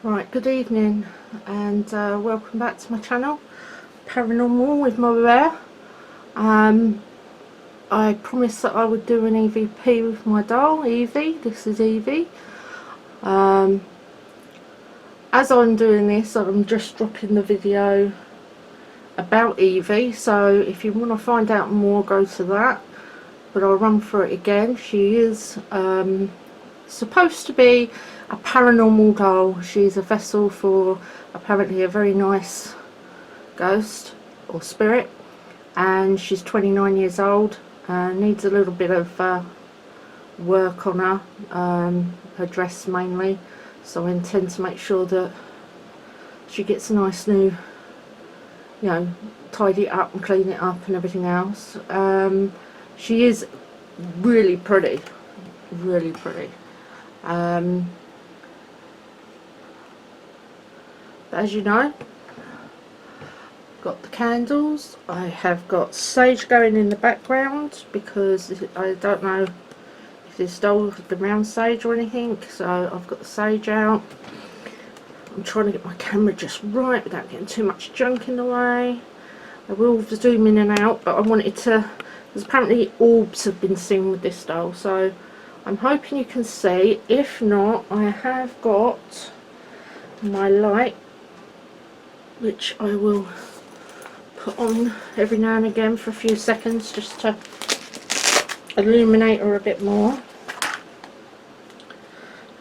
Right, good evening and welcome back to my channel, Paranormal with my Rare. I promised that I would do an EVP with my doll, Evie. This is Evie. As I'm doing this, I'm just dropping the video about Evie, so if you want to find out more, go to that. But I'll run through it again. She is supposed to be a paranormal doll. She's a vessel for apparently a very nice ghost or spirit, and she's 29 years old. Needs a little bit of work on her, her dress mainly, so I intend to make sure that she gets a nice new, tidy it up and clean it up and everything else. She is really pretty, really pretty. But as you know, got the candles. I have got sage going in the background because I don't know if this doll has been around sage or anything, so I've got the sage out. I'm trying to get my camera just right without getting too much junk in the way. I will zoom in and out, but I wanted to, because apparently orbs have been seen with this doll, so I'm hoping you can see. If not, I have got my light, which I will put on every now and again for a few seconds just to illuminate her a bit more.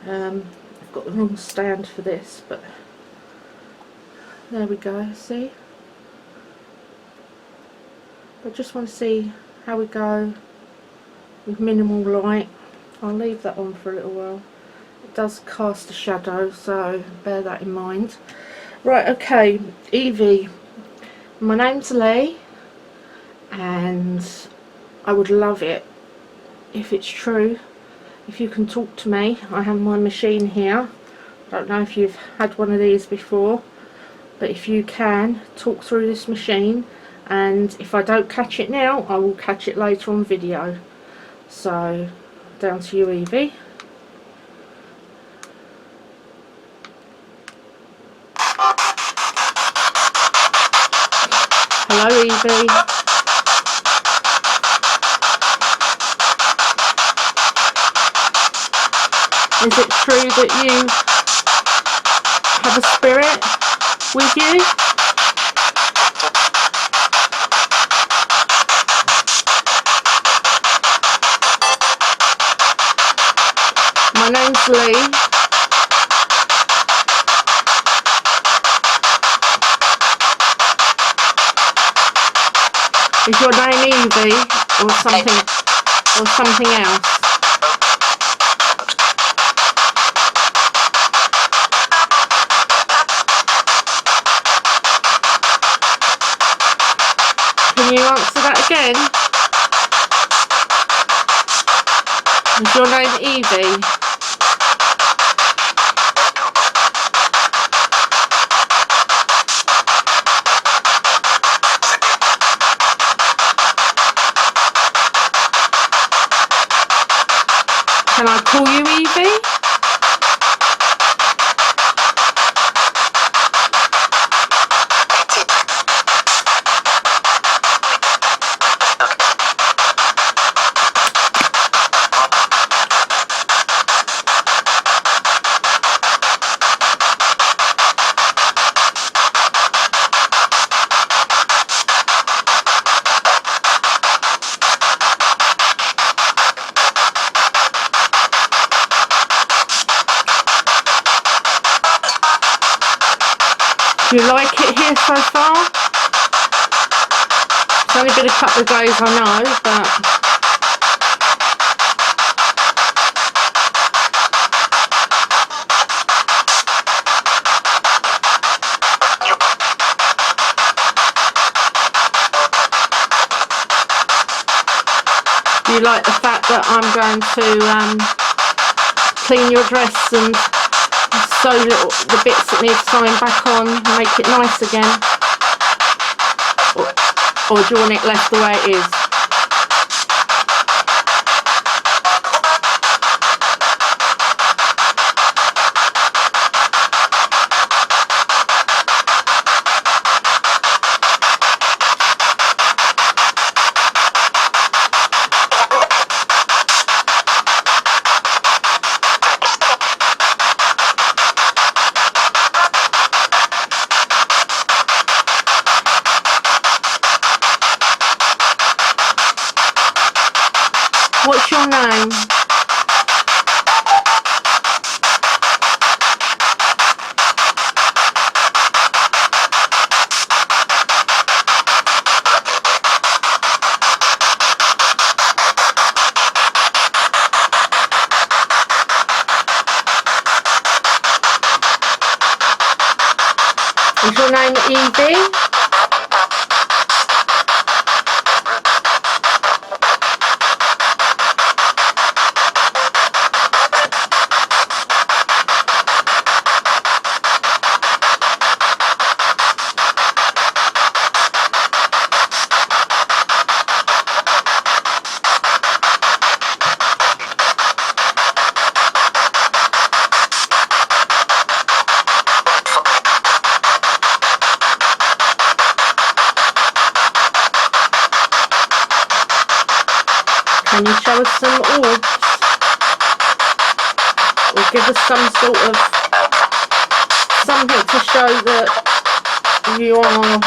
I've got the wrong stand for this, but there we go, see? I just want to see how we go with minimal light. I'll leave that on for a little while. It does cast a shadow, so bear that in mind. Right, okay, Evie. My name's Lee, and I would love it if it's true, if you can talk to me. I have my machine here. I don't know if you've had one of these before, but if you can, talk through this machine, and if I don't catch it now, I will catch it later on video. So, down to you, Evie. Hello, Evie. Is it true that you have a spirit with you? My name's Lee. Is your name Evie or something else? Can you answer that again? Is your name Evie? Can I call you Evie? Do you like it here so far? It's only been a couple of days, I know, but do you like the fact that I'm going to clean your dress and sew the bits that need sewing back on, make it nice again? Or do you want it left the way it is? your name? Is your name Evie? Can you show us some orbs? Or give us some sort of something to show that you are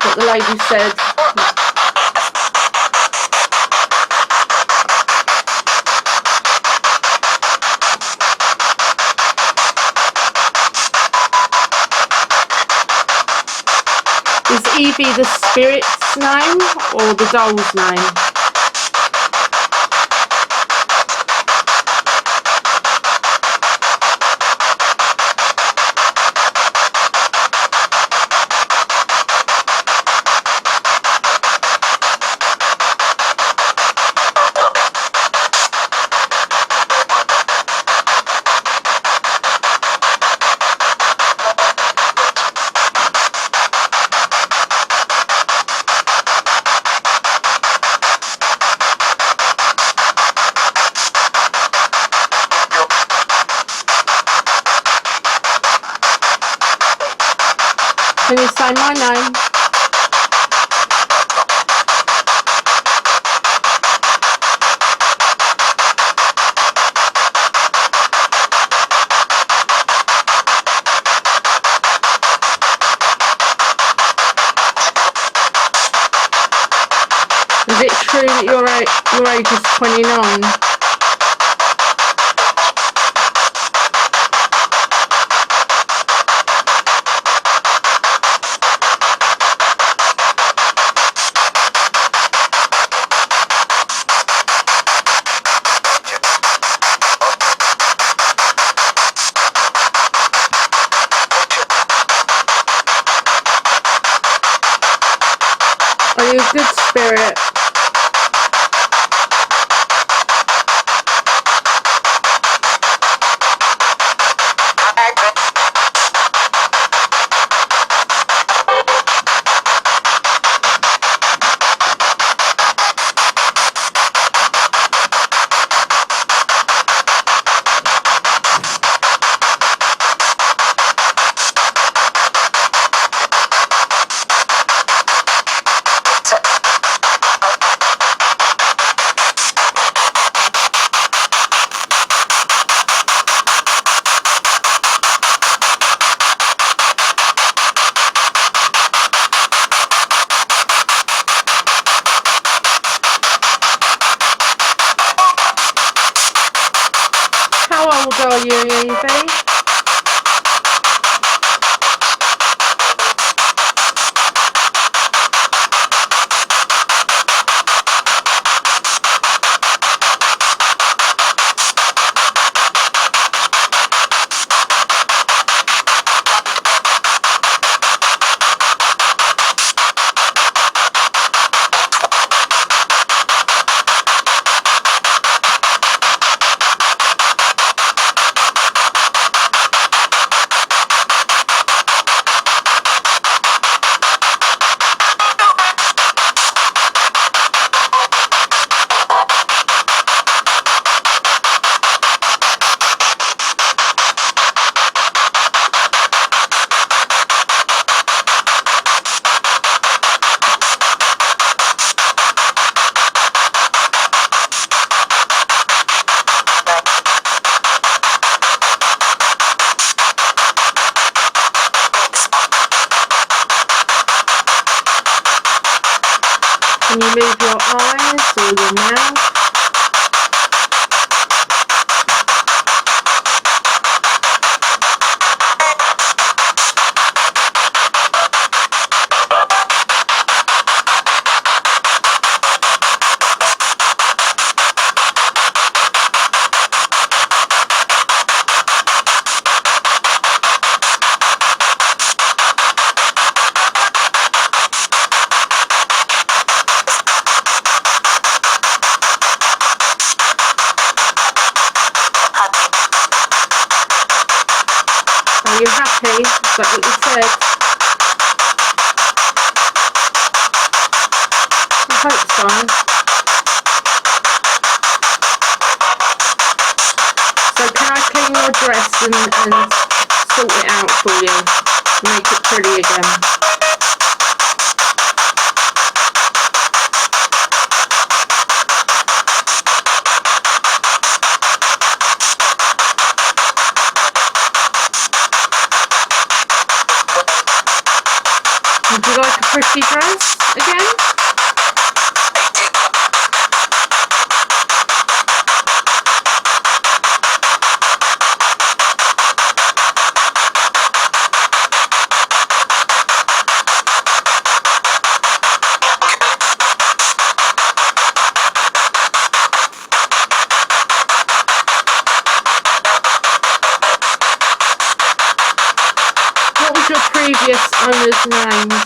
what the lady said? Is Evie the spirit's name or the doll's name? Can you say my name? Is it true that your age is 29? Are you a good spirit? How old are you, Evie? Can you move your eyes or your mouth? happy? Is that what you said? I hope so. So can I clean your dress and sort it out for you? Make it pretty again. Would you like a pretty dress again? What was your previous owner's names?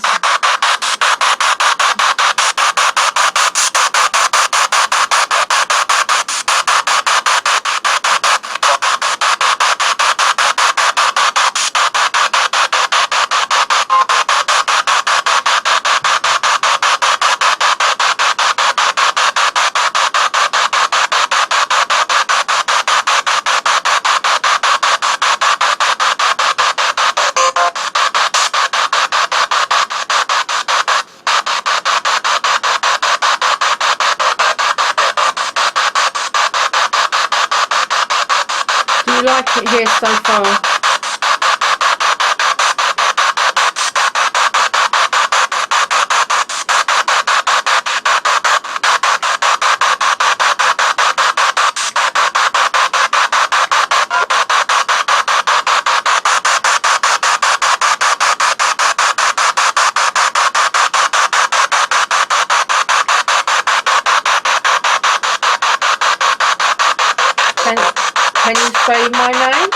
Do you like it here so far? Can you say my name?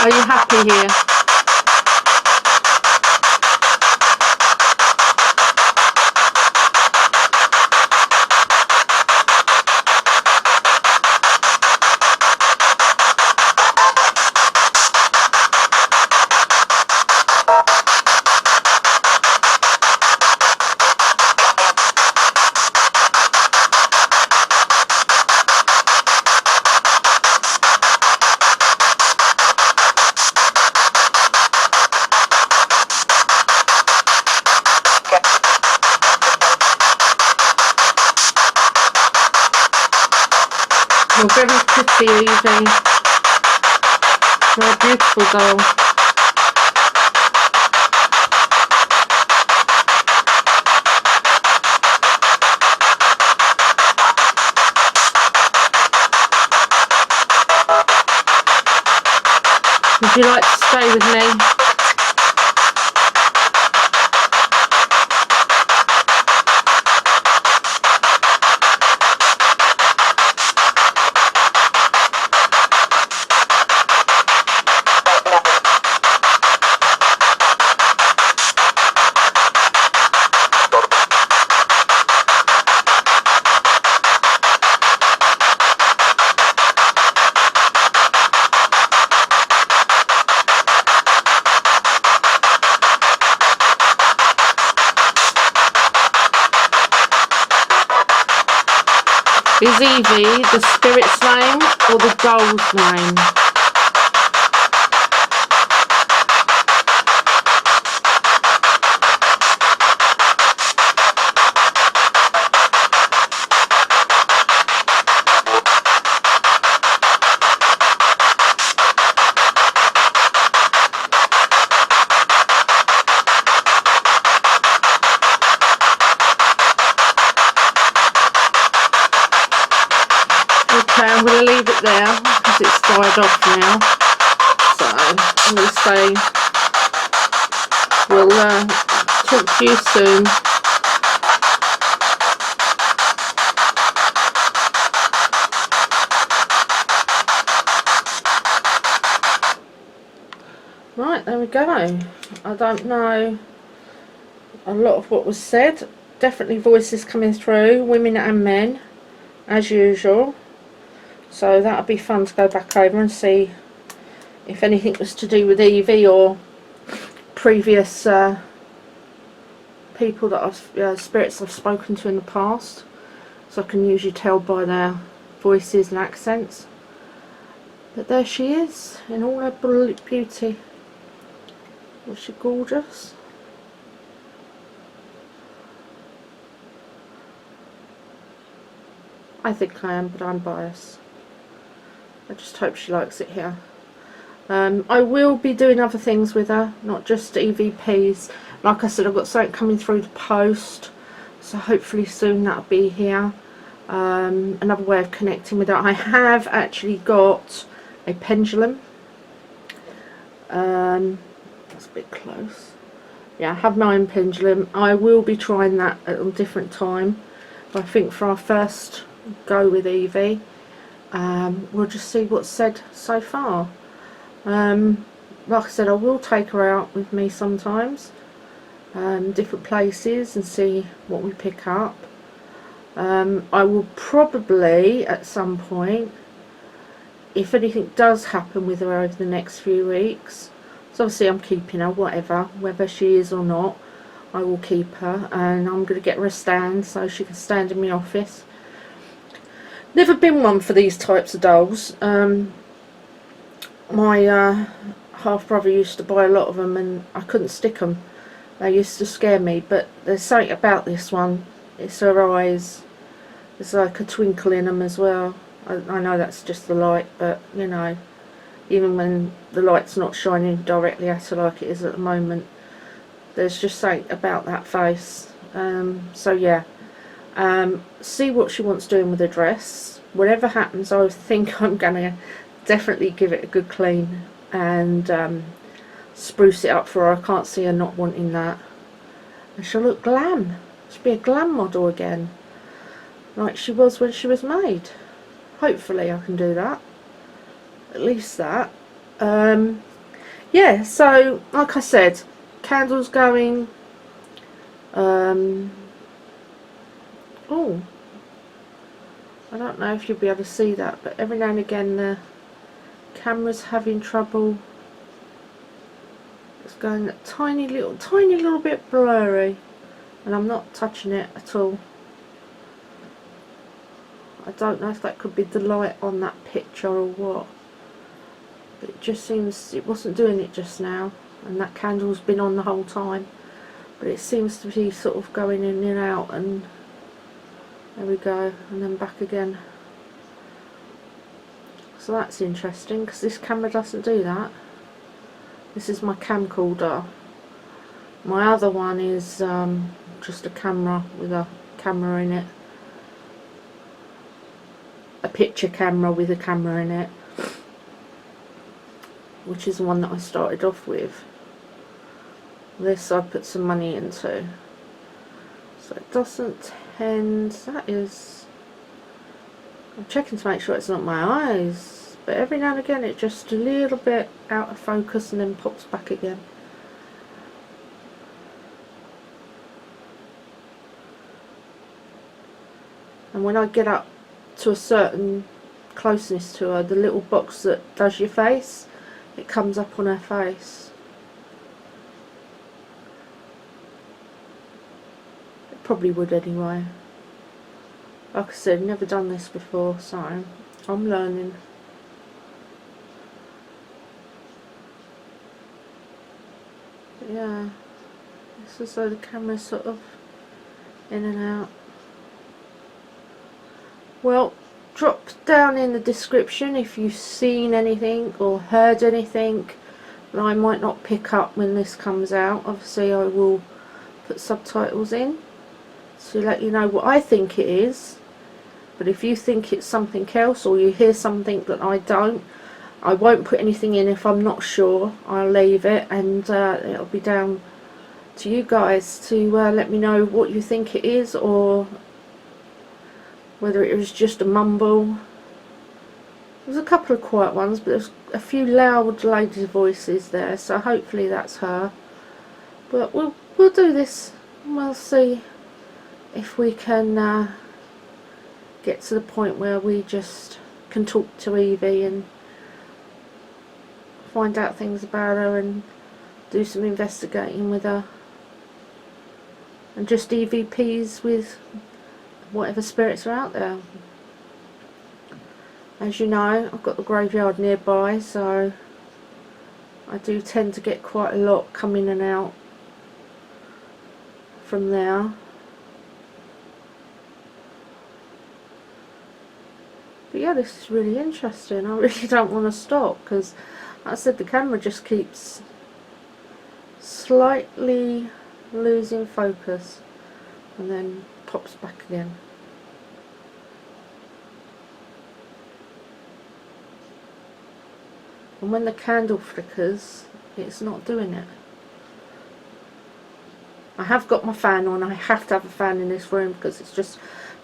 Are you happy here? You're very pretty, Evie. You're a beautiful girl. Would you like to stay with me? Is Evie the spirit's name or the doll's name? Okay, I'm going to leave it there because it's died off now. So I'm going to say we'll talk to you soon. Right, there we go. I don't know a lot of what was said. Definitely voices coming through, women and men, as usual. So that'll be fun to go back over and see if anything was to do with Evie or previous people that I've spirits I've spoken to in the past. So I can usually tell by their voices and accents. But there she is in all her beauty. Was she gorgeous? I think I am, but I'm biased. I just hope she likes it here. I will be doing other things with her, not just EVPs. Like I said, I've got something coming through the post, so hopefully soon that'll be here. Another way of connecting with her. I have actually got a pendulum. That's a bit close. Yeah, I have my own pendulum. I will be trying that at a different time. But I think for our first go with Evie, we'll just see what's said so far. Like I said, I will take her out with me sometimes, different places, and see what we pick up. I will probably at some point, if anything does happen with her over the next few weeks, so obviously I'm keeping her, whether she is or not, I will keep her, and I'm going to get her a stand so she can stand in my office. Never been one for these types of dolls. My half brother used to buy a lot of them and I couldn't stick them. They used to scare me, but there's something about this one. It's her eyes. There's like a twinkle in them as well. I know that's just the light, but you know, even when the light's not shining directly at her like it is at the moment, there's just something about that face. So yeah, see what she wants doing with her dress. Whatever happens, I think I'm gonna definitely give it a good clean and spruce it up for her. I can't see her not wanting that, and she'll look glam. She'll be a glam model again, like she was when she was made. Hopefully I can do that, at least that. Yeah, so like I said, candles going. Oh, I don't know if you'll be able to see that, but every now and again the camera's having trouble. It's going a tiny little bit blurry, and I'm not touching it at all. I don't know if that could be the light on that picture or what, but it just seems it wasn't doing it just now, and that candle's been on the whole time, but it seems to be sort of going in and out, and there we go, and then back again. So that's interesting, because this camera doesn't do that. This is my camcorder. My other one is just a camera with a camera in it. A picture camera with a camera in it, which is the one that I started off with. This I put some money into, so it doesn't tend. That is, I'm checking to make sure it's not my eyes, but every now and again it just a little bit out of focus and then pops back again. And when I get up to a certain closeness to her, the little box that does your face, it comes up on her face. It probably would anyway. Like I said, never done this before, so I'm learning. But yeah, it's as though the camera's sort of in and out. Well, drop down in the description if you've seen anything or heard anything that I might not pick up when this comes out. Obviously I will put subtitles in to let you know what I think it is, but if you think it's something else or you hear something that I don't, I won't put anything in if I'm not sure. I'll leave it, and it'll be down to you guys to let me know what you think it is, or whether it was just a mumble. There's a couple of quiet ones, but there's a few loud ladies' voices there, so hopefully that's her. But we'll do this, and we'll see if we can get to the point where we just can talk to Evie and find out things about her and do some investigating with her, and just EVPs with whatever spirits are out there. As you know, I've got the graveyard nearby, so I do tend to get quite a lot come in and out from there. But yeah, this is really interesting. I really don't want to stop because, like I said, the camera just keeps slightly losing focus and then pops back again. And when the candle flickers, it's not doing it. I have got my fan on. I have to have a fan in this room because it's just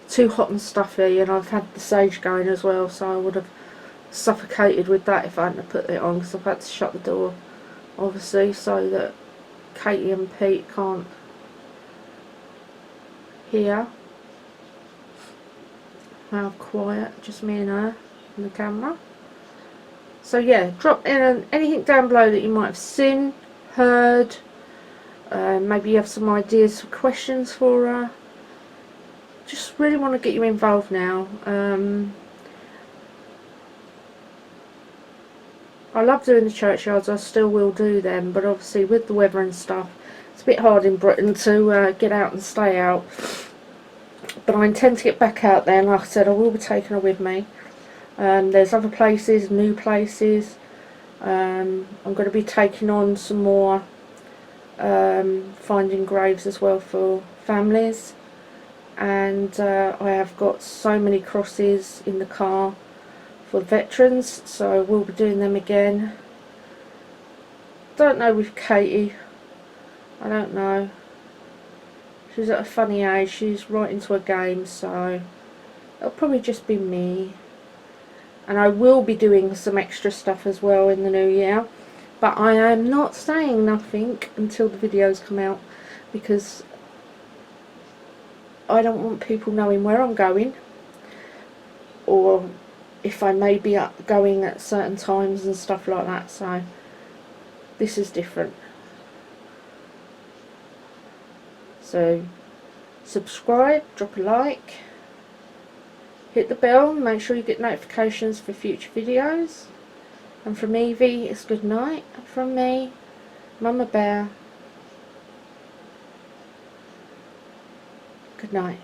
too hot and stuffy, and I've had the sage going as well, so I would have suffocated with that if I hadn't put it on, because I've had to shut the door obviously so that Katie and Pete can't hear. Now quiet, just me and her and the camera. So yeah, drop in anything down below that you might have seen, heard, maybe you have some ideas for questions for her. Just really want to get you involved now. I love doing the churchyards, I still will do them, but obviously with the weather and stuff, it's a bit hard in Britain to get out and stay out. But I intend to get back out there, and like I said, I will be taking her with me. There's other places, new places. I'm going to be taking on some more finding graves as well for families, and I have got so many crosses in the car for veterans, so we'll be doing them again. Don't know with Katie, I don't know. She's at a funny age, she's right into her game, so it'll probably just be me. And I will be doing some extra stuff as well in the new year, but I am not saying nothing until the videos come out, because I don't want people knowing where I'm going, or if I may be going at certain times and stuff like that, so this is different. So subscribe, drop a like, hit the bell, make sure you get notifications for future videos. And from Evie, it's good night. And from me, Mama Bear, good night.